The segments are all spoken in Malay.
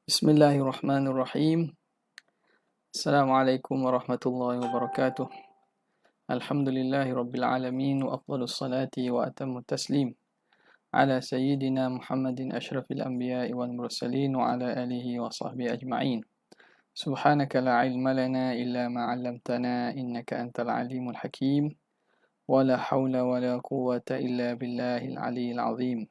Bismillahirrahmanirrahim. Assalamualaikum warahmatullahi wabarakatuh. Alhamdulillahi rabbil alamin wa afdalus salati wa atammu taslim ala sayyidina Muhammadin asyrafil anbiya'i wal mursalin wa ala alihi wa sahbihi ajma'in. Subhanaka la ilma lana illa ma 'allamtana innaka antal alimul hakim. Wa la hawla wa la quwwata illa billahil aliyyil azim.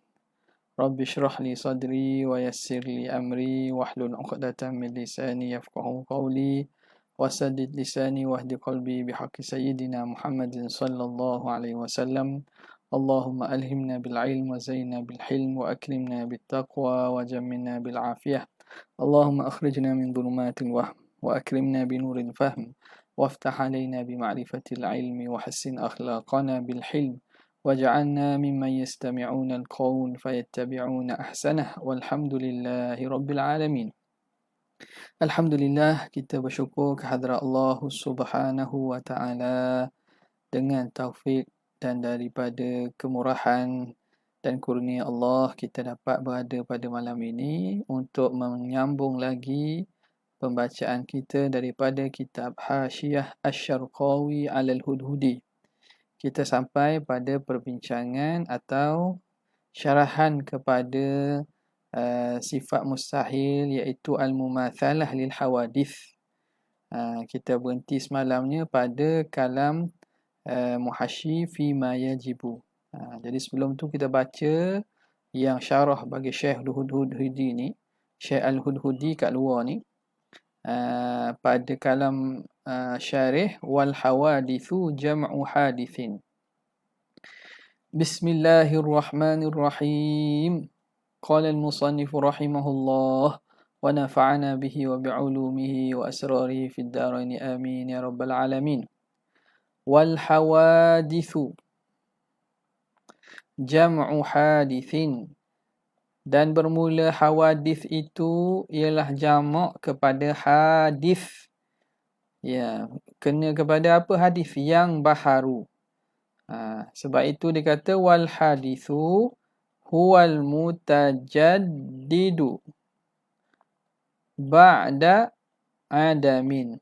Rabbi shrah li sadri wa yassir li amri wahlul 'uqdatam min lisani yafqahu qawli wasaddid lisani wahdi qalbi bihaqqi sayyidina Muhammadin sallallahu alaihi wasallam. Allahumma alhimna bil ilm wa zayyinna bil hilm wa akrimna bit taqwa wa jammilna bil afiyah. Allahumma akhrijna min dhulumatil wahm wa akrimna bi nuril fahm waftah alaina bi ma'rifatil ilmi wa hassin akhlaqana bil hilm. وَاجْعَلْنَا مِمَّنْ يَسْتَمِعُونَ الْقَوْلَ فَيَتَّبِعُونَ أَحْسَنَهُ وَالْحَمْدُ لِلَّهِ رَبِّ الْعَالَمِينَ. Alhamdulillah, kita bersyukur kehadrat Allah Subhanahu wa Ta'ala dengan taufik dan daripada kemurahan dan kurnia Allah kita dapat berada pada malam ini untuk menyambung lagi pembacaan kita daripada kitab Hasyiah Asy-Syarqawi 'alal Hudhudi. Kita sampai pada perbincangan atau syarahan kepada sifat mustahil iaitu al-mumatsalah lil hawadith. Kita berhenti semalamnya pada kalam muhasyi fi ma yajibu. Jadi sebelum tu kita baca yang syarah bagi Syekh Al-Hudhudi ni, Syekh Al-Hudhudi kat luar ni, pada kalam syarih wal hawadithu jam'u hadithin. Bismillahirrahmanirrahim. Qala al-musannif rahimahullah wa nafa'ana bihi wa bi'ulumihi wa asrarihi fid dharain amin ya rabbal alamin. Wal hawadithu jam'u hadithin, dan bermula hawadith itu ialah jamak kepada hadith. Ya, kena kepada apa? Hadith yang baharu. Sebab itu dia kata wal hadithu huwal mutajaddidu ba'da adamin.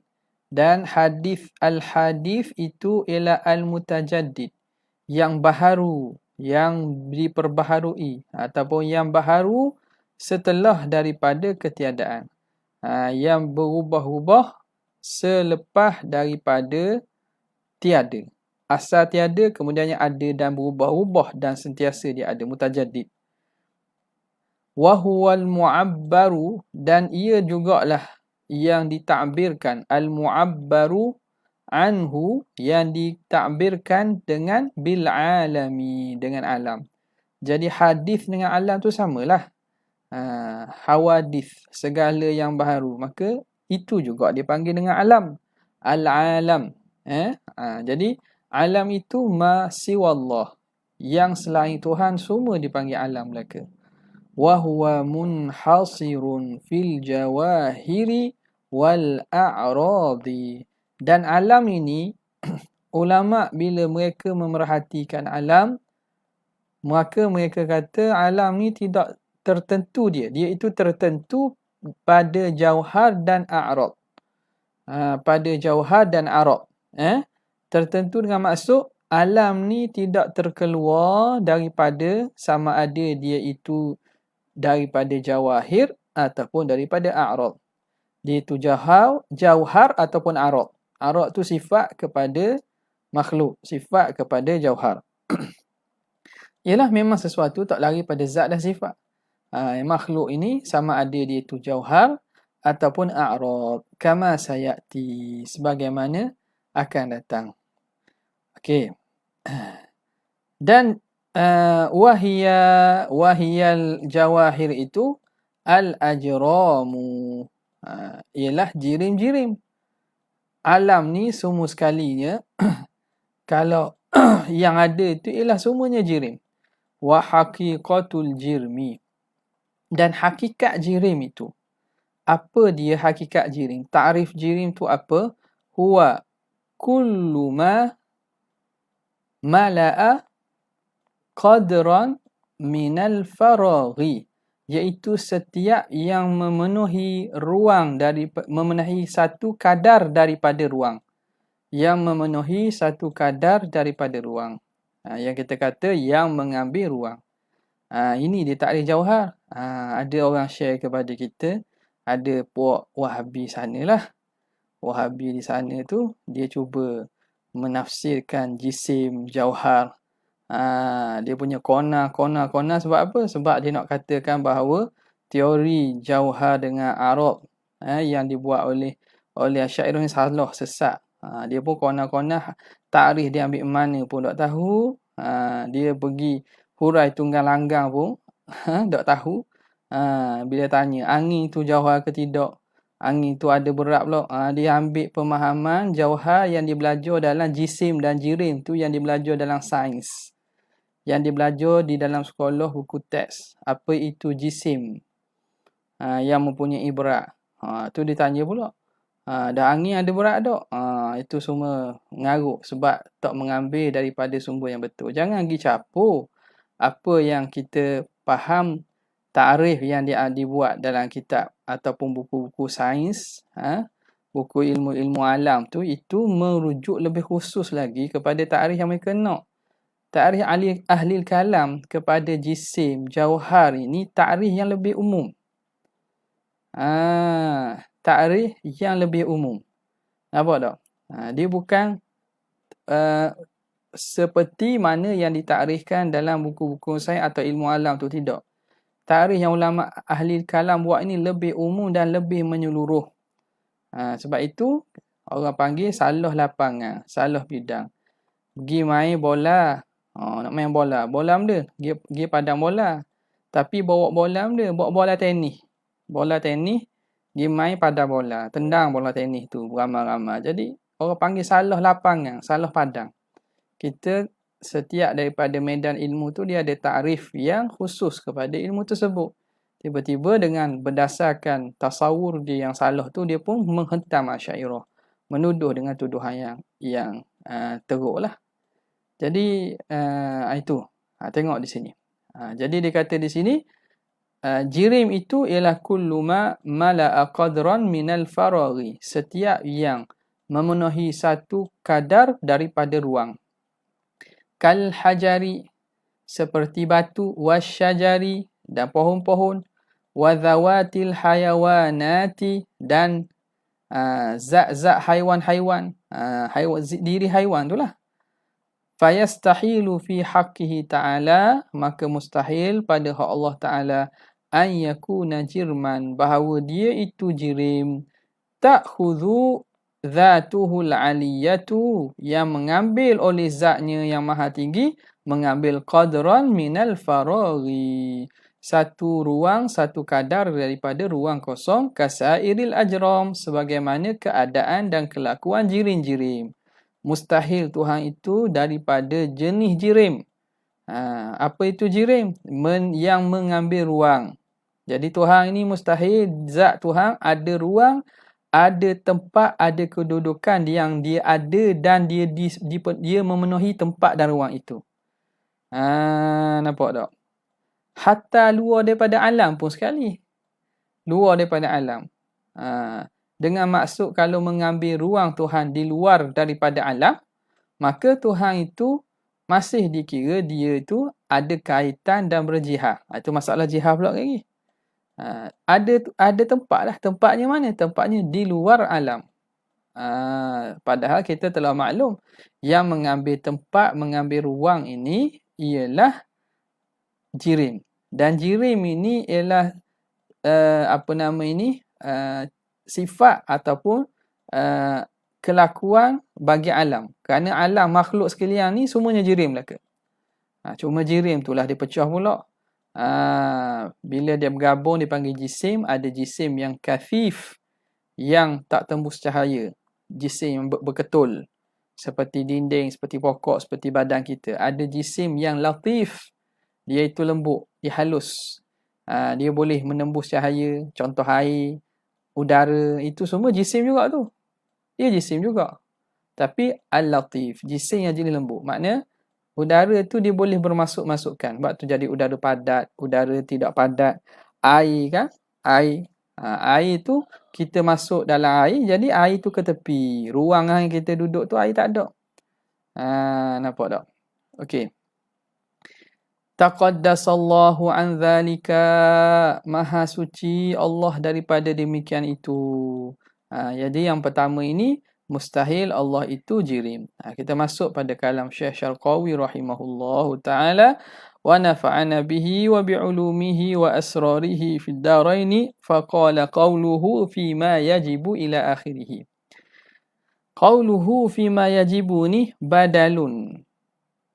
Dan hadith al-hadith itu ialah al-mutajaddid, yang baharu, yang diperbaharui ataupun yang baharu setelah daripada ketiadaan, yang berubah-ubah selepas daripada tiada. Asal tiada, kemudiannya ada dan berubah-ubah dan sentiasa dia ada, mutajaddid. Wa huwal mu'abbaru, dan ia jugalah yang ditakbirkan, al-mu'abbaru anhu, yang ditakbirkan dengan bil alami, dengan alam. Jadi hadis dengan alam tu samalah. Hawadith, segala yang baharu, maka itu juga dipanggil dengan alam, al-alam. Jadi alam itu ma siwallah, yang selain Tuhan semua dipanggil alam belaka. Wa huwa munhasirun fil jawahiri wal a'radi. Dan alam ini ulama bila mereka memerhatikan alam, maka mereka kata alam ni tidak tertentu dia itu tertentu pada jauhar dan a'rad. Pada jauhar dan a'rad. Tertentu dengan maksud alam ni tidak terkeluar daripada sama ada dia itu daripada jawahir ataupun daripada a'rad. Dia itu jauhar ataupun a'rad. A'rad tu sifat kepada makhluk, sifat kepada jauhar. Ialah memang sesuatu tak lari pada zat dan sifat. Makhluk ini sama ada dia itu jauhar ataupun a'rad. Kama sayati, sebagaimana akan datang. Okey. Dan wahiyal jawahir itu al-ajramu, ialah jirim-jirim. Alam ni semua sekalinya kalau yang ada itu ialah semuanya jirim. Wa haqiqatul jirmi, dan hakikat jirim itu. Apa dia hakikat jirim? Ta'rif jirim tu apa? Huwa kullu ma mala'a qadran minal faraghi. iaitu setiap yang memenuhi satu kadar daripada ruang. Yang memenuhi satu kadar daripada ruang. Yang kita kata yang mengambil ruang. Ini dia takrif jauhar. Ada orang share kepada kita, ada puak Wahabi sanalah. Wahabi di sana tu, dia cuba menafsirkan jisim jauhar. Dia punya kona sebab apa? Sebab dia nak katakan bahawa teori jauhar dengan Arab yang dibuat oleh Asy'ariyah ni salah, sesat. Dia pun kona takrif dia ambil mana pun tak tahu. Dia pergi hurai tunggang langgang pun tak tahu. Bila tanya angin tu jauhar ke tidak, angin tu ada berat pula. Dia ambil pemahaman jauhar yang dia belajar dalam jisim dan jirim tu, yang dia belajar dalam sains, yang dia belajar di dalam sekolah buku teks. Apa itu jisim yang mempunyai berat. Tu ditanya pula. Dah angin ada berat tak? Itu semua ngaruk sebab tak mengambil daripada sumber yang betul. Jangan pergi capur apa yang kita faham, takrif yang dia dibuat dalam kitab ataupun buku-buku sains, buku ilmu-ilmu alam tu, itu merujuk lebih khusus lagi kepada takrif yang mereka nak. Takrif ahli kalam kepada jisim jauhar ini takrif yang lebih umum. Takrif yang lebih umum. Nampak tak? Dia bukan seperti mana yang ditakrifkan dalam buku-buku sains atau ilmu alam tu, tidak. Takrif yang ulama ahli kalam buat ini lebih umum dan lebih menyeluruh. Sebab itu orang panggil salah lapangan, salah bidang. Pergi main bola, nak main bola benda, pergi padang bola. Tapi bawa bola benda, bawa bola tenis. Bola tenis, dia main padang bola, tendang bola tenis tu ramai-ramai. Jadi orang panggil salah lapangan, salah padang. Kita setiap daripada medan ilmu tu dia ada takrif yang khusus kepada ilmu tersebut. Tiba-tiba dengan berdasarkan tasawur dia yang salah tu, dia pun menghentam Asy'ariyah, menuduh dengan tuduhan yang teruk lah. Jadi itu tengok di sini. Jadi dia kata di sini, jirim itu ialah kullu ma mala'a qadran minal faraghi, setiap yang memenuhi satu kadar daripada ruang. Kal hajari, seperti batu, wasyajari, dan pohon-pohon, wadhawatil hayawanati, dan zat-zat haiwan-haiwan, diri haiwan itulah. Fayastahilu fi haqqihi ta'ala, maka mustahil pada hak Allah Ta'ala, an yakuna jirman, bahawa dia itu jirim, ta'khudhu dhatuhul aliyatu, yang mengambil oleh zatnya yang maha tinggi, mengambil qadran minal faraghi, satu ruang, satu kadar daripada ruang kosong, kasairil ajram, sebagaimana keadaan dan kelakuan jirim-jirim. Mustahil Tuhan itu daripada jenis jirim. Apa itu jirim? Yang mengambil ruang. Jadi Tuhan ini mustahil, zat Tuhan ada ruang, ada tempat, ada kedudukan yang dia ada, dan dia memenuhi tempat dan ruang itu. Nampak tak? Hatta luar daripada alam pun sekali. Luar daripada alam. Dengan maksud kalau mengambil ruang Tuhan di luar daripada alam, maka Tuhan itu masih dikira dia itu ada kaitan dan berjihad. Itu masalah jihad pula lagi. Ada tempat lah. Tempatnya mana? Tempatnya di luar alam. Padahal kita telah maklum yang mengambil tempat, mengambil ruang ini ialah jirim. Dan jirim ini ialah sifat ataupun kelakuan bagi alam. Kerana alam makhluk sekalian ni semuanya jirim lah ke. Cuma jirim itulah dia pecah pula. Bila dia bergabung dipanggil jisim. Ada jisim yang kafif, yang tak tembus cahaya, jisim yang berketul, seperti dinding, seperti pokok, seperti badan kita. Ada jisim yang latif, dia itu lembut, dia halus, dia boleh menembus cahaya, contoh air, udara, itu semua jisim juga tu. Dia jisim juga. Tapi al-latif, jisim yang jenis lembut. Maknanya udara tu dia boleh bermasuk-masukkan. Sebab tu jadi udara padat, udara tidak padat. Air kan? Air. Air tu kita masuk dalam air, jadi air tu ke tepi. Ruang yang kita duduk tu air tak ada. Nampak tak? Okey. Taqaddasallahu an dzalika, maha suci Allah daripada demikian itu. Jadi yang pertama ini mustahil Allah itu jirim. Kita masuk pada kalam Syekh Syarqawi rahimahullahu taala, wa nafa'ana bihi wa bi'ulumihi wa asrarihi fid daraini, faqala qawluhu fi ma yajibu ila akhirih. Qawluhu fi ma yajibu ni badalun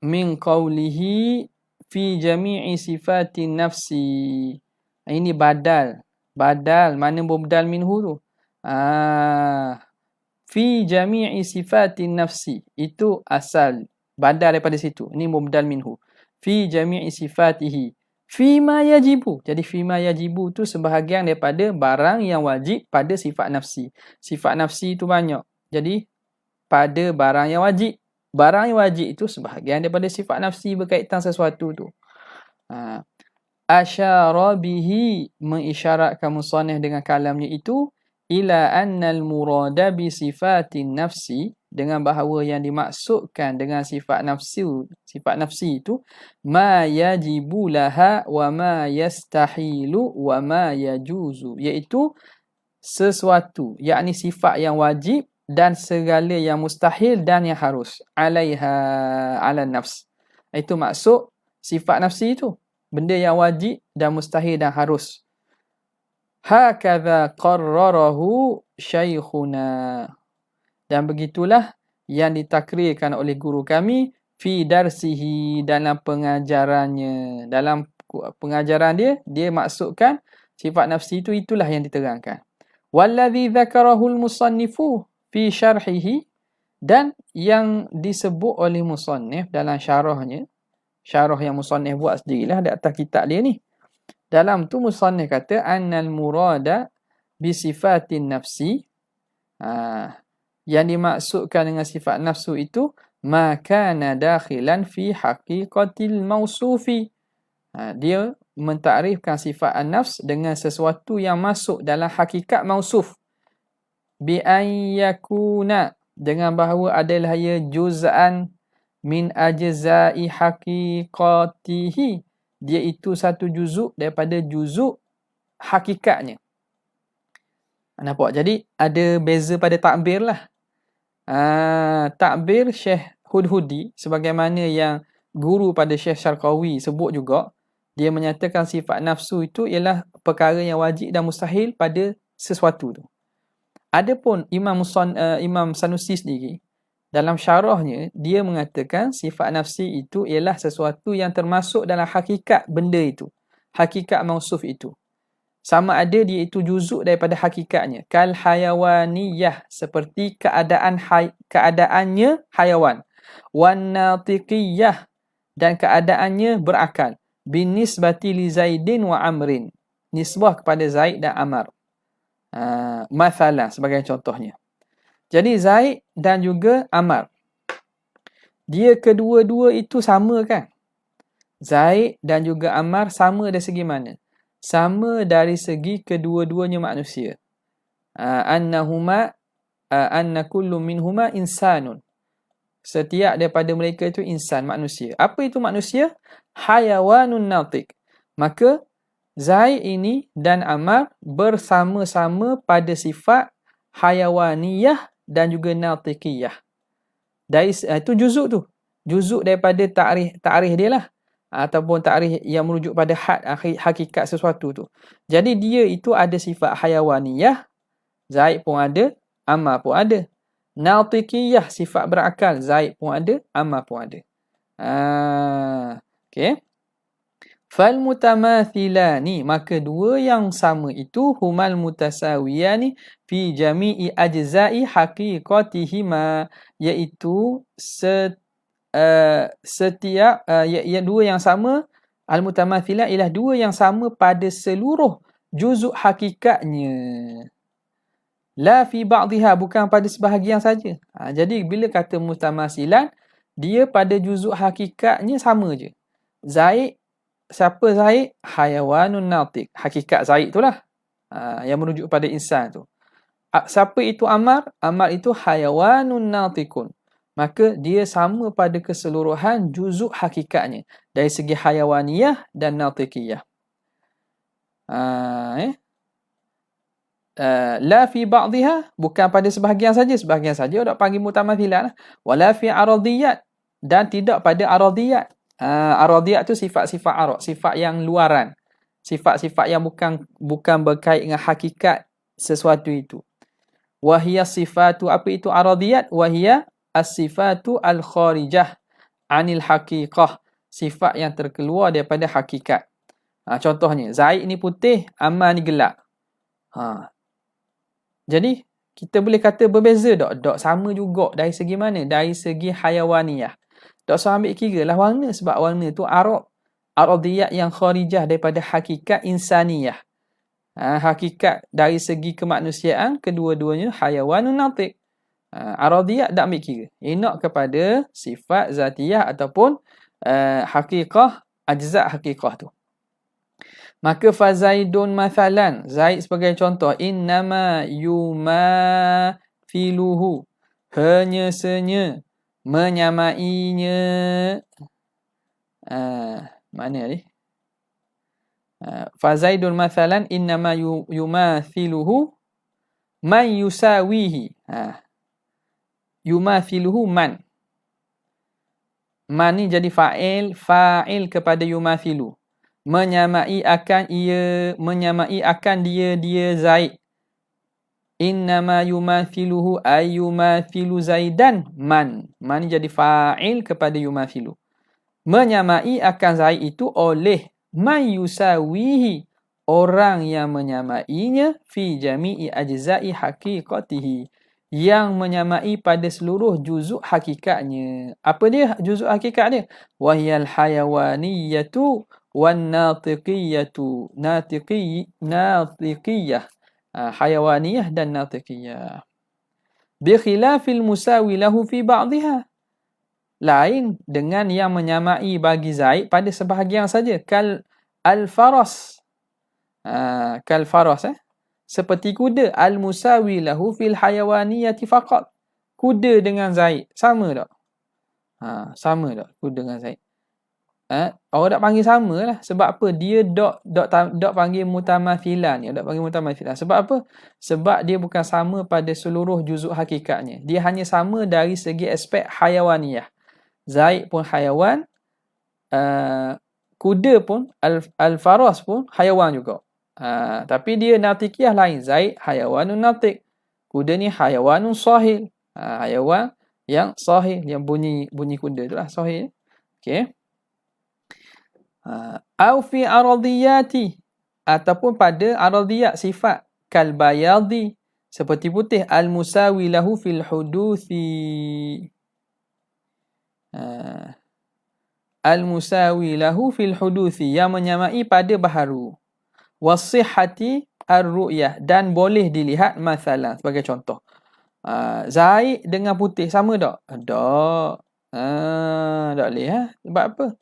min qawlihi fi jami'i sifatin nafsi. Ini badal. Badal, mana mubdal minhu tu? Fi jami'i sifatin nafsi. Itu asal. Badal daripada situ. Ini mubdal minhu. Fi jami'i sifatihi. Fi ma yajibu. Jadi fi ma yajibu tu sebahagian daripada barang yang wajib pada sifat nafsi. Sifat nafsi tu banyak. Jadi pada barang yang wajib. Barang yang wajib itu sebahagian daripada sifat nafsi berkaitan sesuatu tu. Asyara bihi, mengisyaratkan musannif dengan kalamnya itu, ila annal murada bi sifatin nafsi, dengan bahawa yang dimaksudkan dengan sifat nafsi itu, ma yajibu laha wa ma yastahilu wa ma yajuzu, iaitu sesuatu, yakni sifat yang wajib dan segala yang mustahil dan yang harus, alaiha ala nafs. Itu maksud sifat nafsi itu, benda yang wajib dan mustahil dan harus. Hakadha qarrarahu syaikhuna, dan begitulah yang ditakrirkan oleh guru kami fi darsihi, dalam pengajarannya. Dalam pengajaran dia maksudkan sifat nafsi itu, itulah yang diterangkan. Walladhi dzakarahu al-musannifu fi syarhihi, dan yang disebut oleh musannif dalam syarahnya, syarah yang musannif buat sendirilah di atas kitab dia ni. Dalam tu musannif kata annal murada bi sifatin nafsi, yang dimaksudkan dengan sifat nafsu itu ma kana dakhilan fi haqiqatil mausufi. Dia mentakrifkan sifat an-nafs dengan sesuatu yang masuk dalam hakikat mausuf. Bi an yakuna, dengan bahawa adalah ia juz'an min ajza'i haqiqatihi, dia itu satu juzuk daripada juzuk hakikatnya. Nampak? Jadi ada beza pada takbir lah. Takbir Syekh Hudhudi, sebagaimana yang guru pada Syekh Syarqawi sebut juga, dia menyatakan sifat nafsu itu ialah perkara yang wajib dan mustahil pada sesuatu tu. Adapun Imam Sanusi sendiri, dalam syarahnya, dia mengatakan sifat nafsi itu ialah sesuatu yang termasuk dalam hakikat benda itu. Hakikat mausuf itu. Sama ada dia itu juzuk daripada hakikatnya. Kal hayawaniyah, seperti keadaannya hayawan. Wan natiqiyah, dan keadaannya berakal. Bin nisbati li Zaidin wa Amrin, nisbah kepada Zaid dan Amar. Mathalan, sebagai contohnya. Jadi Zaid dan juga Amar, dia kedua-dua itu sama kan? Zaid dan juga Amar sama dari segi mana? Sama dari segi kedua-duanya manusia. Anna kullu minhuma insanun. Setiap daripada mereka itu insan, manusia. Apa itu manusia? Hayawanun natiq. Maka Zaid ini dan Amar bersama-sama pada sifat hayawaniyah dan juga natiqiyah. Dari itu juzuk tu. Juzuk daripada ta'rif dia lah. Ataupun ta'rif yang merujuk pada hakikat sesuatu tu. Jadi dia itu ada sifat hayawaniyah. Zaid pun ada, Amar pun ada. Natiqiyah, sifat berakal. Zaid pun ada, Amar pun ada. Okay. Fal mutamathilani, maka dua yang sama itu humal mutasawiyani fi jami'i ajza'i haqiqatihima, iaitu setiap dua yang sama, al mutamathilah ialah dua yang sama pada seluruh juzuk hakikatnya. La fi ba'dihha, bukan pada sebahagian saja. Jadi bila kata mutamathilan, dia pada juzuk hakikatnya sama je. Zaid siapa Zaid? Hayawanun natiq. Hakikat Zaid itulah. Yang merujuk pada insan tu. Siapa itu Ammar? Ammar itu hayawanun natiqun. Maka dia sama pada keseluruhan juzuk hakikatnya. Dari segi hayawaniyah dan natiqiyah. La fi ba'dihha, bukan pada sebahagian saja dak panggil mutamathilan. Wala fi aradiyat, dan tidak pada aradiyat. Aradiyat tu sifat-sifat arad, sifat yang luaran, sifat-sifat yang bukan berkait dengan hakikat sesuatu itu. Wahia sifatu, apa itu aradiyat? Wahia as-sifatu al-kharijah anil haqiqah, sifat yang terkeluar daripada hakikat. Contohnya, Zaid ni putih, Ammar ni gelap. Jadi kita boleh kata berbeza tak? Tak sama juga. Dari segi mana? Dari segi hayawaniyah. Tak usah ambil kira lah warna, sebab warna tu aradiyat yang kharijah daripada hakikat insaniyah. Hakikat dari segi kemanusiaan, kedua-duanya hayawanun natiq. Aradiyat tak ambil kira. Enak kepada sifat zatiyah ataupun hakikah, ajza' hakikah tu. Maka fazaidun mathalan, Zaid sebagai contoh, innama yumathiluhu, hanya senya menyamainya. Mana ni? Fazaidun mathalan innama yumathiluhu man yusawihi. Yumathiluhu man. Man ni jadi fa'il kepada yumathilu. Menyamai akan dia Zaid. Innama yumathiluhu ay yumathilu Zaidan man. Man ni jadi fa'il kepada yumathilu. Menyamai akan Zaid itu oleh man yusawihi, orang yang menyamainya fi jami'i ajza'i haqiqatihi, yang menyamai pada seluruh juzuk hakikatnya. Apa dia juzuk hakikat dia? Wahyal hayawaniyatu wan natiqiyatu. Natiqiyah. Hayawaniyah dan natiqiyah. Bi khilafil musawi lahu fi ba'dihha. Lain dengan yang menyamai bagi Zaid pada sebahagian saja. Kal al-faras. Kal faras. Seperti kuda. Al-musawi lahu fil hayawaniyati faqat. Kuda dengan Zaid. Sama tak? Sama tak kuda dengan Zaid? Orang tak panggil sama lah. Sebab apa? Dia tak panggil mutamathilan. Tak panggil mutamathilan. Sebab apa? Sebab dia bukan sama pada seluruh juzuk hakikatnya. Dia hanya sama dari segi aspek hayawaniyah. Zaid pun hayawan. Kuda pun, al-faras pun hayawan juga. Tapi dia natiqiyah lain. Zaid hayawanun natiq. Kuda ni hayawanun sahil. Hayawan yang sahil. Yang bunyi kuda tu lah sahil. Okay. Au fi aradiyati, ataupun pada aradiyat sifat kal bayadi, seperti putih, al musawi lahu fil huduthi. Al musawi lahu fil huduthi, yang menyamai pada baharu. Wasihhati ar-ru'yah, dan boleh dilihat masalah, sebagai contoh. Zaid dengan putih sama tak? Tak. Tak boleh. Sebab apa?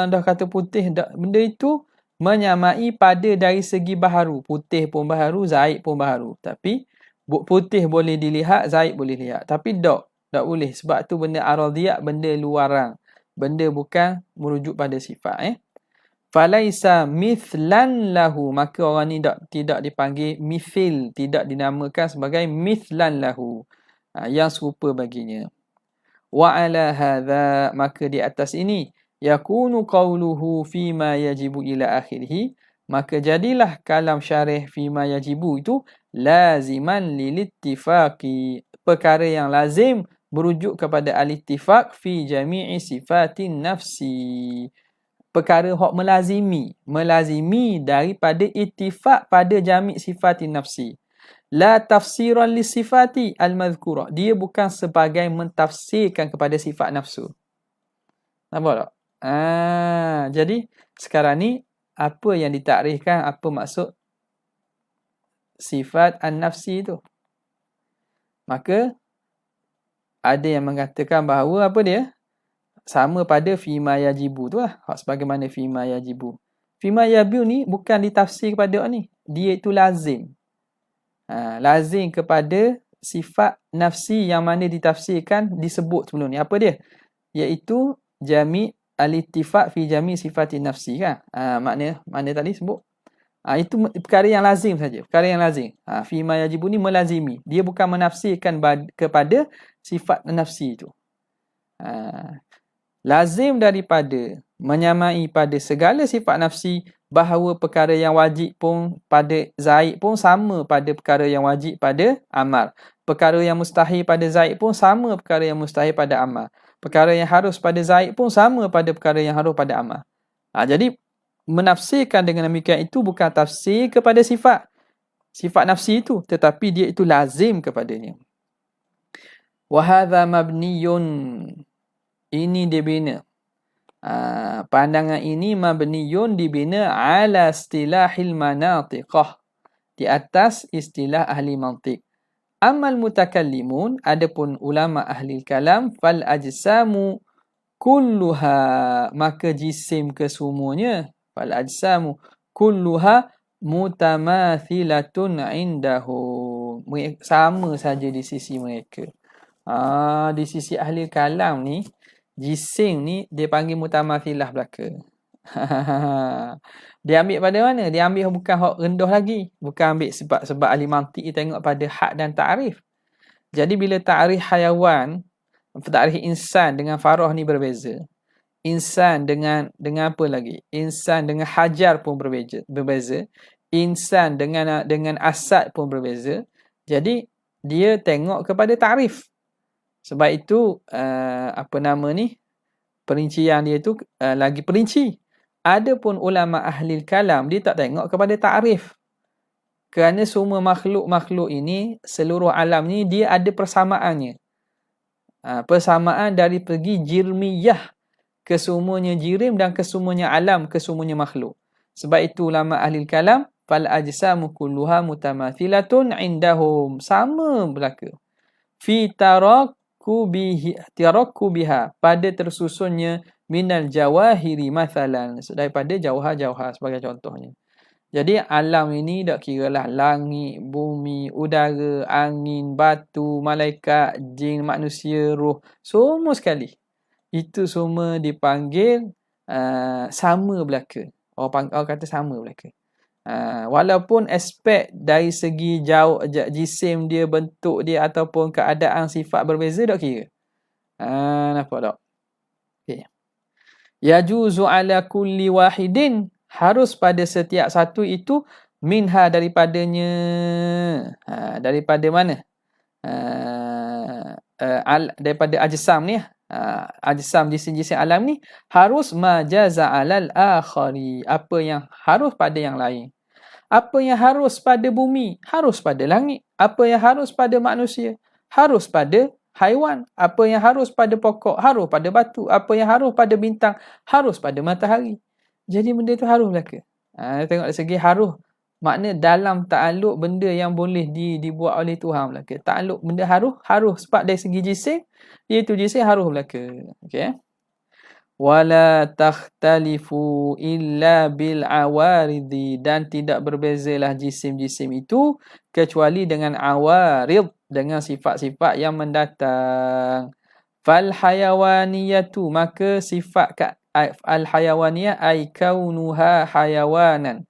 Dah kata putih, benda itu menyamai pada dari segi baharu. Putih pun baharu, Zaid pun baharu. Tapi putih boleh dilihat, Zaid boleh lihat. Tapi tak boleh. Sebab tu benda aradiyat, benda luaran. Benda bukan merujuk pada sifat. Falaisa mithlan lahu, maka orang ni tidak dipanggil mithil, tidak dinamakan sebagai mithlan lahu, yang serupa baginya. Wa ala hadha, maka di atas ini, yakunu qawluhu fima yajibu ila akhirih, maka jadilah kalam syarih fima yajibu itu laziman lilittifaqi, perkara yang lazim berujuk kepada al-ittifaq fi jami'i sifatin nafsi, perkara hak melazimi daripada ittifaq pada jami' sifatin nafsi. La tafsiran li sifati al-madhkurah, dia bukan sebagai mentafsirkan kepada sifat nafsu. Nampak tak? Jadi sekarang ni apa yang ditakrifkan, apa maksud sifat an-nafsi tu? Maka ada yang mengatakan bahawa apa dia? sama pada fima yajibu tu lah. Sebagaimana fima yajibu. Fima yajibu ni bukan ditafsir kepada ni. Dia itu lazim. Lazim kepada sifat nafsi yang mana ditafsirkan disebut sebelum ni. Apa dia? Iaitu jami' al-ittifaq fi jami' sifati nafsi kan. Mana tadi sebut? Itu perkara yang lazim saja. Perkara yang lazim. Fima yajibu ni melazimi. Dia bukan menafsirkan kepada sifat nafsi itu. Lazim daripada menyamai pada segala sifat nafsi bahawa perkara yang wajib pun pada Zaid pun sama pada perkara yang wajib pada Ammar. Perkara yang mustahil pada Zaid pun sama perkara yang mustahil pada Ammar. Perkara yang harus pada Zaid pun sama pada perkara yang harus pada Ammar. Jadi menafsirkan dengan demikian itu bukan tafsir kepada sifat nafsi itu, tetapi dia itu lazim kepadanya. Wa hadza mabniyun, ini dibina. Pandangan ini mabniyun dibina ala istilahil manatiqah, di atas istilah ahli mantiq. Amal mutakallimun, adapun ulama ahli kalam, fal ajsamu kulluha, maka jisim kesemuanya, fal ajsamu kulluha mutamathilatun indahum, sama saja di sisi mereka. Di sisi ahli kalam ni, jisim ni dia panggil mutamathilah belaka. Dia ambil pada mana? Dia ambil bukan hak rendah lagi. Bukan ambil sebab ahli mantik dia tengok pada had dan ta'rif. Jadi bila ta'rif hayawan, ta'rif insan dengan farah ni berbeza. Insan dengan apa lagi? Insan dengan hajar pun berbeza. Insan dengan asad pun berbeza. Jadi dia tengok kepada ta'rif. Sebab itu perincian dia tu lagi perinci. Adapun ulama ahli kalam dia tak tengok kepada ta'rif. Kerana semua makhluk-makhluk ini, seluruh alam ni dia ada persamaannya. Persamaan dari pergi jirmiyah, kesemuanya jirim dan kesemuanya alam, kesemuanya makhluk. Sebab itu ulama ahli kalam, fal ajsamu kulluha mutamathilatun indahum, sama belaka. Fi tarakku biha, pada tersusunnya minal jawahiri mathalan, daripada jauhar-jauhar sebagai contohnya. Jadi alam ini tak kiralah langit, bumi, udara, angin, batu, malaikat, jin, manusia, roh, semua sekali. Itu semua dipanggil sama belaka. Orang kata sama belaka. Walaupun aspek dari segi jauh jisim dia, bentuk dia ataupun keadaan sifat berbeza, tak kira. Nampak tak? Okay. Yajuzu ala kulli wahidin, harus pada setiap satu itu, minha daripadanya. Daripada mana? Daripada ajsam ni. Ajsam jisim-jisim alam ni harus majaza alal akhari, apa yang harus pada yang lain. Apa yang harus pada bumi, harus pada langit. Apa yang harus pada manusia, harus pada haiwan. Apa yang harus pada pokok, harus pada batu. Apa yang harus pada bintang, harus pada matahari. Jadi benda tu harus belaka. Tengok dari segi harus, makna dalam ta'aluk benda yang boleh dibuat oleh Tuhan belaka. Ta'aluk benda harus sebab dari segi jisim, iaitu jisim harus belaka. Okey. Wala takhtalifu illa bil awaridi, dan tidak berbezalah jisim-jisim itu kecuali dengan awarid, dengan sifat-sifat yang mendatang. Fal hayawaniyatu, maka sifat al hayawaniyah ay kaunuha hayawanan,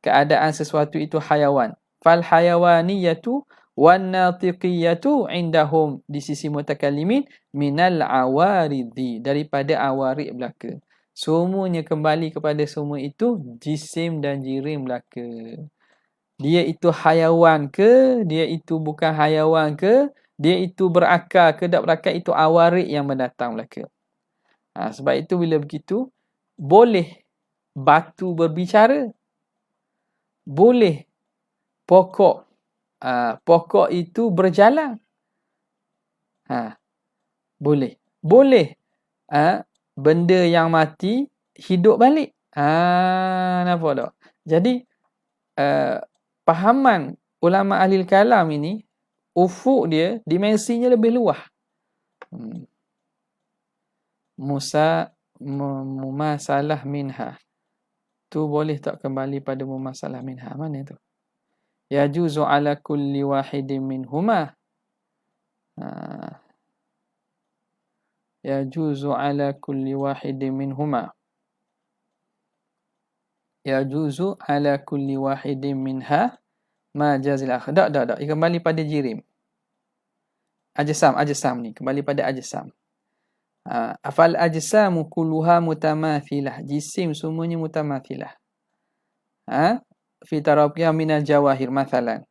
keadaan sesuatu itu hayawan. Fal hayawaniyatu wan natiqiyatu indahum, di sisi mutakallimin, minal awaridi, daripada awarid belaka. Semuanya kembali kepada semua itu jisim dan jirim belaka. Dia itu hayawan ke, dia itu bukan hayawan ke, dia itu berakal ke tak berakal, itu awarid yang mendatang belaka. Sebab itu bila begitu, boleh batu berbicara, boleh pokok itu berjalan. Boleh benda yang mati hidup balik. Nampak tak? Jadi pahaman ulama ahli kalam ini, ufuk dia, dimensinya lebih luas. mumasalah minha. Tu boleh tak kembali pada mumasalah minha? Mana tu? Yajuzu ala kulli wahidin minhuma. Yajuzu ala kulli wahidin minhuma. Yajuzu ala kulli wahidin minha ma jazil akhir. Tak. Kembali pada jirim. Ajsam ni. Kembali pada ajsam. Afal ajsamu kulluha mutamathilah. Jisim semuanya mutamathilah. Fi tarabiyah minal jawahir mathalan.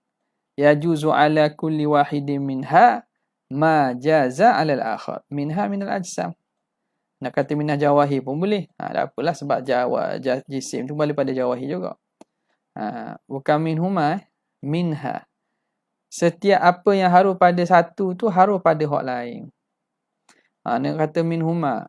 Yajuzu ala kulli wahidin minha ma jaza ala al-akhar. Minha minal ajsam. Nak kata minah jawahir pun boleh. Tak apalah sebab jisim tu kembali pada jawahir juga. Bukan minhuma, minha. Setiap apa yang haru pada satu tu haru pada hak lain. Nak kata minhuma,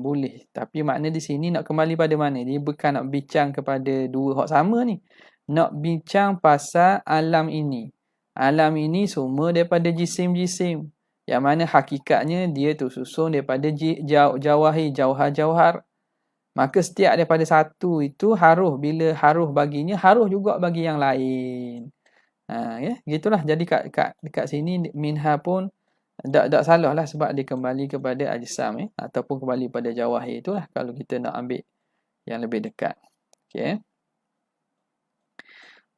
boleh. Tapi makna di sini nak kembali pada mana? Dia bukan nak bincang kepada dua hak sama ni. Nak bincang pasal alam ini. Alam ini semua daripada jisim-jisim. Yang mana hakikatnya dia tu susun daripada jawahir, jauhar. Maka setiap daripada satu itu haruh. Bila haruh baginya, haruh juga bagi yang lain. Gitulah. Jadi dekat sini minha pun tak salah lah sebab dia kembali kepada ajsam ataupun kembali pada jawahir. Itulah kalau kita nak ambil yang lebih dekat. Okay.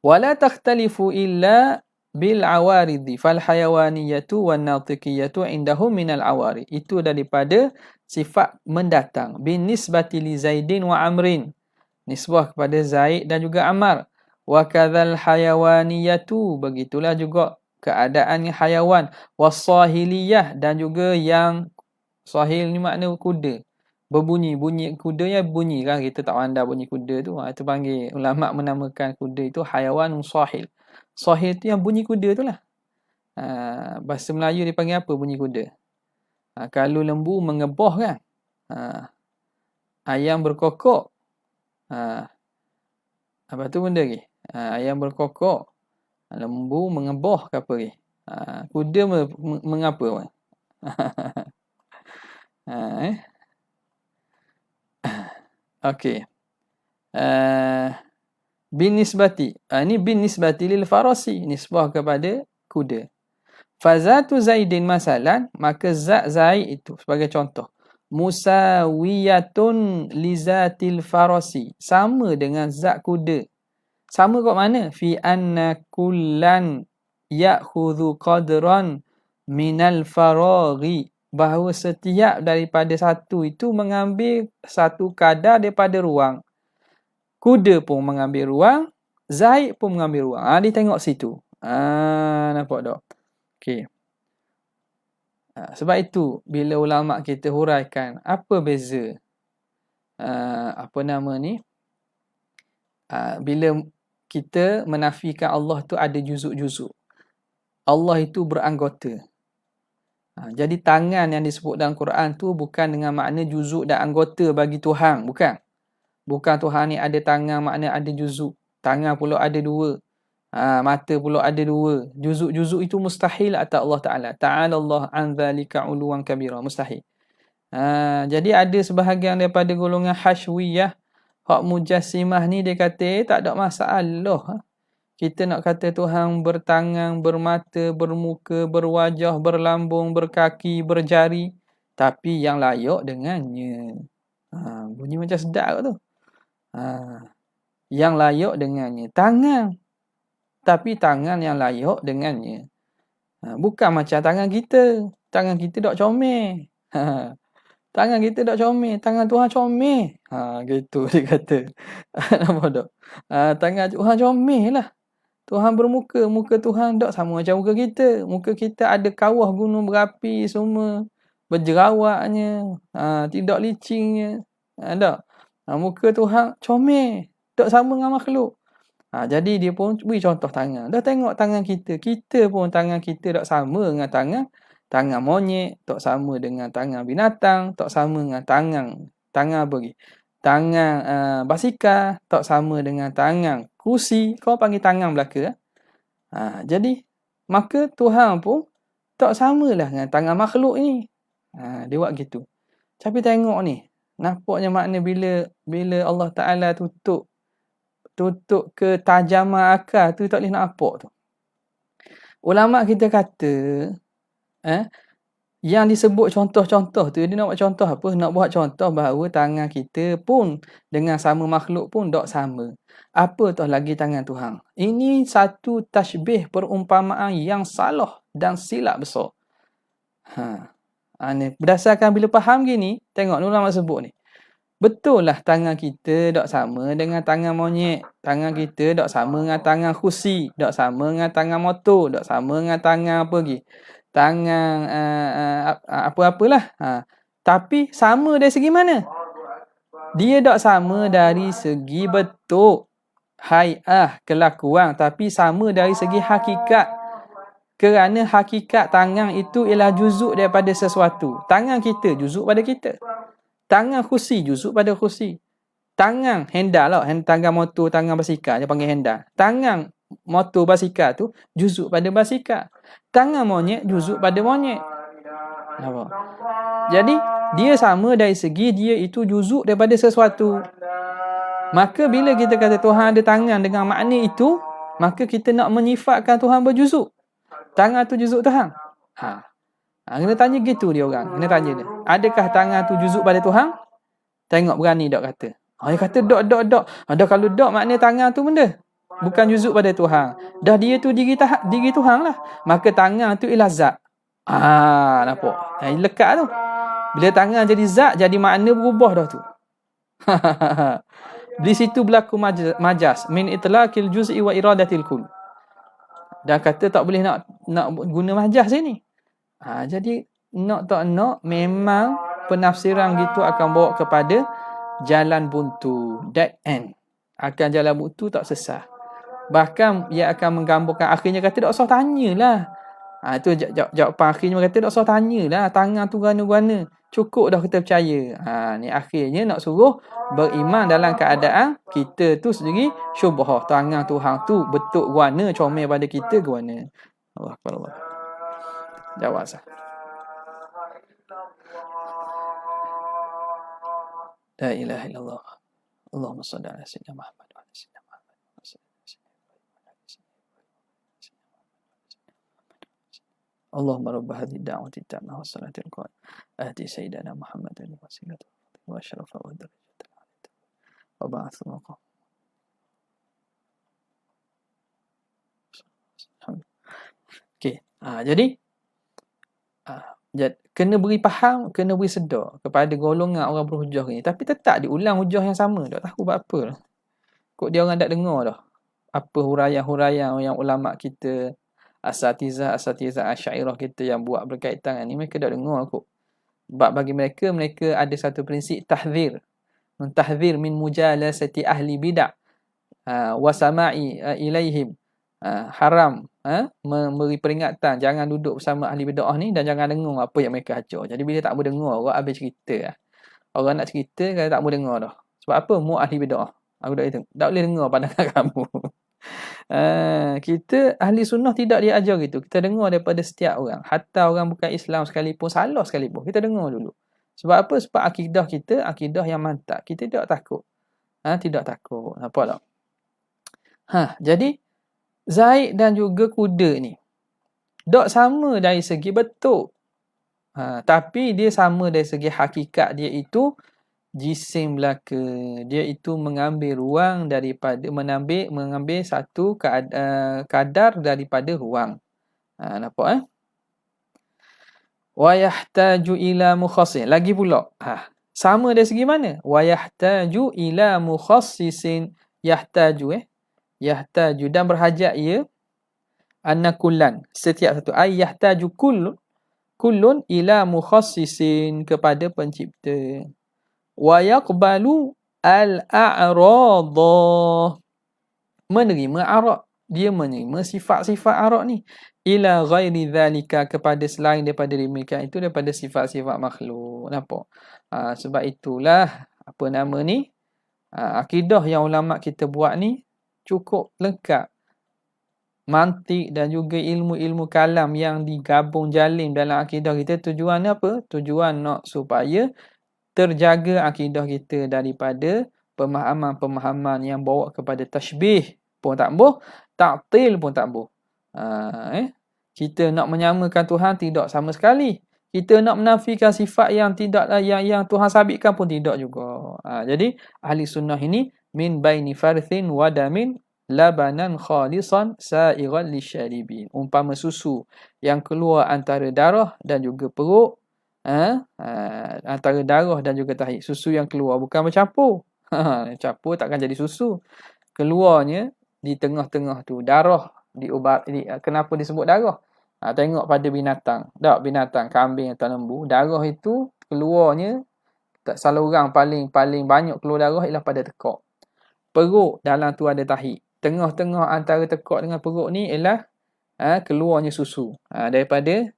Wala takhtalifu illa bil awaridi fal hayawaniyatu wan natiqiyatu indahum minal awarid. Itu daripada sifat mendatang. Bin nisbati li Zaidin wa Amrin. Nisbah kepada Zaid dan juga Ammar. Wa kadzal hayawaniyatu. Begitulah juga keadaan hayawan. Was-sahiliyah. Dan juga yang sahil ni makna kuda. Berbunyi. Bunyi kudanya bunyi kan. Kita tak pandai bunyi kuda tu. Itu panggil ulama menamakan kuda itu hayawan sahil. Sahil tu yang bunyi kuda tu lah. Bahasa Melayu dia panggil apa bunyi kuda? Kalau lembu mengeboh kan. Ayam berkokok. Apa tu benda lagi? Ayam berkokok. Lembu mengeboh ke apa lagi? Kuda mengapa? Okey. Bin nisbati. Ini bin nisbati lil farasi. Nisbah kepada kuda. Fazatu Zaidin masalan. Maka zat Zaid itu sebagai contoh. Musawiyatun lizatil farasi. Sama dengan zat kuda. Sama kat mana? Fi anna kullan ya'khudhu qadran minal faraghi. Bahawa setiap daripada satu itu mengambil satu kadar daripada ruang. Kuda pun mengambil ruang, Zaid pun mengambil ruang. Dia tengok situ. Nampak tak? Okey. Sebab itu bila ulama kita huraikan apa beza bila kita menafikan Allah tu ada juzuk-juzuk. Allah itu beranggota. Jadi tangan yang disebut dalam Quran tu bukan dengan makna juzuk dan anggota bagi Tuhan, bukan. Bukan Tuhan ni ada tangan makna ada juzuk. Tangan pula ada dua. Mata pula ada dua. Juzuk-juzuk itu mustahil atas Allah Ta'ala. Ta'ala Allah an dhalika uluwan kabira. Mustahil. Jadi ada sebahagian daripada golongan hashwiyah. Hak mujassimah ni dia kata tak ada masalah. Kita nak kata Tuhan bertangan, bermata, bermuka, berwajah, berlambung, berkaki, berjari. Tapi yang layak dengannya. Bunyi macam sedap tu. Yang layak dengannya. Tangan. Tapi tangan yang layak dengannya. Bukan macam tangan kita. Tangan kita tak comel. Tangan kita tak comel. Tangan Tuhan comel. Gitu dia kata. Nampak tak? Tangan Tuhan comel lah. Tuhan bermuka. Muka Tuhan tak sama macam muka kita. Muka kita ada kawah gunung berapi semua. Berjerawaknya. Tidak licingnya. Tak? Muka Tuhan comel. Tak sama dengan makhluk. Jadi dia pun beri contoh tangan. Dah tengok tangan kita. Kita pun tangan kita tak sama dengan tangan monyet. Tak sama dengan tangan binatang. Tak sama dengan tangan apa lagi? Tangan basikal. Tak sama dengan tangan kerusi. Kau panggil tangan belaka. Jadi maka Tuhan pun tak samalah dengan tangan makhluk ni. Dia buat gitu. Tapi tengok ni, nampaknya makna bila Allah Ta'ala tutup ketajaman akal tu tak boleh nak apa tu. Ulama kita kata, yang disebut contoh-contoh tu, dia nak buat contoh apa? Nak buat contoh bahawa tangan kita pun dengan sama makhluk pun tak sama. Apa tu lagi tangan Tuhan? Ini satu tashbih perumpamaan yang salah dan silap besar. Ni berdasarkan bila faham gini, tengok ulama sebut ni. Betul lah tangan kita tak sama dengan tangan monyet. Tangan kita tak sama dengan tangan kursi. Tak sama dengan tangan motor. Tak sama dengan tangan apa lagi. Tangan apa-apalah. Tapi sama dari segi mana? Dia tak sama dari segi bentuk, hai'ah, kelakuan. Tapi sama dari segi hakikat. Kerana hakikat tangan itu ialah juzuk daripada sesuatu. Tangan kita juzuk pada kita. Tangan kursi juzuk pada kursi. Tangan handal lah. Tangan motor, tangan basikal dia panggil handal. Tangan motor basikal tu juzuk pada basikal. Tangan monyet juzuk pada monyet. Nampak? Jadi dia sama dari segi dia itu juzuk daripada sesuatu. Maka bila kita kata Tuhan ada tangan dengan makna itu, maka kita nak menyifatkan Tuhan berjuzuk. Tangan tu juzuk Tuhan. Kena tanya gitu dia orang. Kena tanya dia. Adakah tangan tu juzuk pada Tuhan? Tengok berani tak kata. Dia kata dok. Dah kalau dok makna tangan tu benda. Bukan juzuk pada Tuhan. Dah dia tu diri Tuhan lah. Maka tangan tu ialah zat. Nampak? Lekat tu. Bila tangan jadi zat, jadi makna berubah dah tu. Di situ berlaku majas. Min itlaqil juz'i wa iradatil kull. Dan kata tak boleh nak guna majas sini. Jadi nak tak nak memang penafsiran gitu akan bawa kepada jalan buntu, dead end. Akan jalan buntu tak sesat. Bahkan ia akan menggambarkan akhirnya kata tak usah tanyalah. Itu jawapan akhirnya kata tak usah tanyalah tangan tu guna-guna. Cukup dah kita percaya. Ni akhirnya nak suruh beriman dalam keadaan kita tu sendiri syubhah. Tangan Tuhan tu betul guna comel pada kita guna. Allah Allah. Jawab sah. La ilaha illallah. Allahumma salli ala sayyidina Muhammad wa ala sayyidina Muhammad. Allahumma rabb hadhihi ad-da'wati at-tammah wa salati al-qa'imah. Ahdi sayyidina Muhammad wa sallallahu wa ashrafa wa darajatan 'aliyah. Wa ba'athu maqam. Okey. Jadi kena beri faham, kena beri sedar kepada golongan orang berhujah ni. Tapi tetap diulang hujah yang sama. Tak tahu buat apa lah. Kok dia orang tak dengar dah. Apa huraian-huraian yang ulama kita, asatizah Asy'ariyah kita yang buat berkaitan ni, mereka tak dengar kok. Sebab bagi mereka ada satu prinsip tahzir. Mentahzir min mujalasati ahli bid'ah wa sama'i ilaihim. Haram memberi peringatan jangan duduk bersama ahli bid'ah ni dan jangan dengar apa yang mereka ajar. Jadi bila tak mau dengar, orang habis cerita lah. Orang nak cerita kalau tak mau dengar dah. Sebab apa? Mu ahli bid'ah. Aku tak boleh dengar pandangan kamu. Kita ahli sunnah tidak diajar gitu. Kita dengar daripada setiap orang. Hatta orang bukan Islam sekalipun, salah sekalipun, kita dengar dulu. Sebab apa? Sebab akidah kita, akidah yang mantap. Kita tidak takut. Tidak takut. Nampak tak? Jadi Zaid dan juga kuda ni tak sama dari segi bentuk. Tapi dia sama dari segi hakikat dia itu jisim belaka. Dia itu mengambil ruang daripada mengambil satu kadar daripada ruang. Nampak Wa yahtaju ila mukhassis. Lagi pula. Sama dari segi mana? Wa yahtaju ila mukhassisin. Yahtaju dan berhajat ia anna kullan, setiap satu yahtaju kullun ila mukhassisin, kepada pencipta. Wa yaqbalu al-a'radha, menerima arad, dia menerima sifat-sifat arad ni, ila ghairi dhalika, kepada selain daripada demikian itu, daripada sifat-sifat makhluk. Nampak? Sebab itulah apa nama ni, akidah yang ulama kita buat ni cukup lengkap. Mantik dan juga ilmu-ilmu kalam yang digabung jalim dalam akidah kita, tujuan apa? Tujuan nak supaya terjaga akidah kita daripada pemahaman-pemahaman yang bawa kepada tashbih pun tak boleh, ta'til pun tak boleh. Kita nak menyamakan Tuhan tidak sama sekali. Kita nak menafikan sifat yang tidak yang Tuhan sabitkan pun tidak juga. Jadi ahli sunnah ini min baini farthin wa damin labanan khalisan sa'iran lisyaribin. Umpama susu yang keluar antara darah dan juga perut, antara darah dan juga tahi. Susu yang keluar bukan bercampur. Campur takkan jadi susu. Keluarnya di tengah-tengah tu darah kenapa disebut darah? Tengok pada binatang. Tak, binatang kambing atau lembu, darah itu keluarnya saluran paling banyak keluar darah ialah pada tekak. Perut dalam tu ada tahi. Tengah-tengah antara tekak dengan perut ni ialah keluarnya susu. Daripada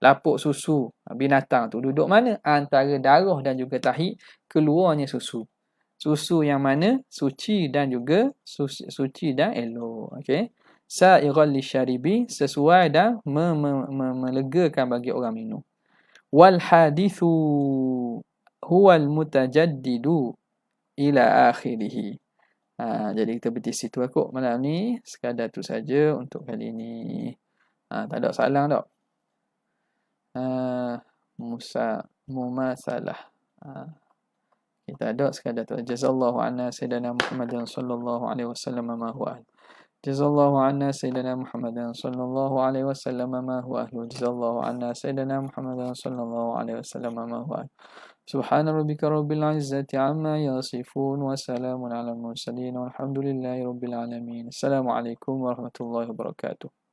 lapuk susu binatang tu duduk mana? Antara darah dan juga tahi keluarnya susu. Susu yang mana suci dan juga suci dan elok. Okey. Sa'ighal lisyaribi, sesuai dan melegakan bagi orang minum. Wal hadithu huwal mutajaddidu ila akhirih. Jadi kita berhenti situ aku malam ni. Sekadar tu saja untuk kali ni. Tak ada soalan tak? Mumasalah. Kita ada sekadar tu. Jazallahu anna sayyidina Muhammadin sallallahu alaihi wasallam ma huwa. Jazallahu anna sayyidina Muhammadin sallallahu alaihi wasallam ma huwa. Jazallahu anna sayyidina Muhammadin sallallahu alaihi wasallam ma huwa. Subhana rabbika rabbil izzati amma yasifun wa salamun alal mursalin walhamdulillahi rabbil alamin. Assalamualaikum warahmatullahi wabarakatuh.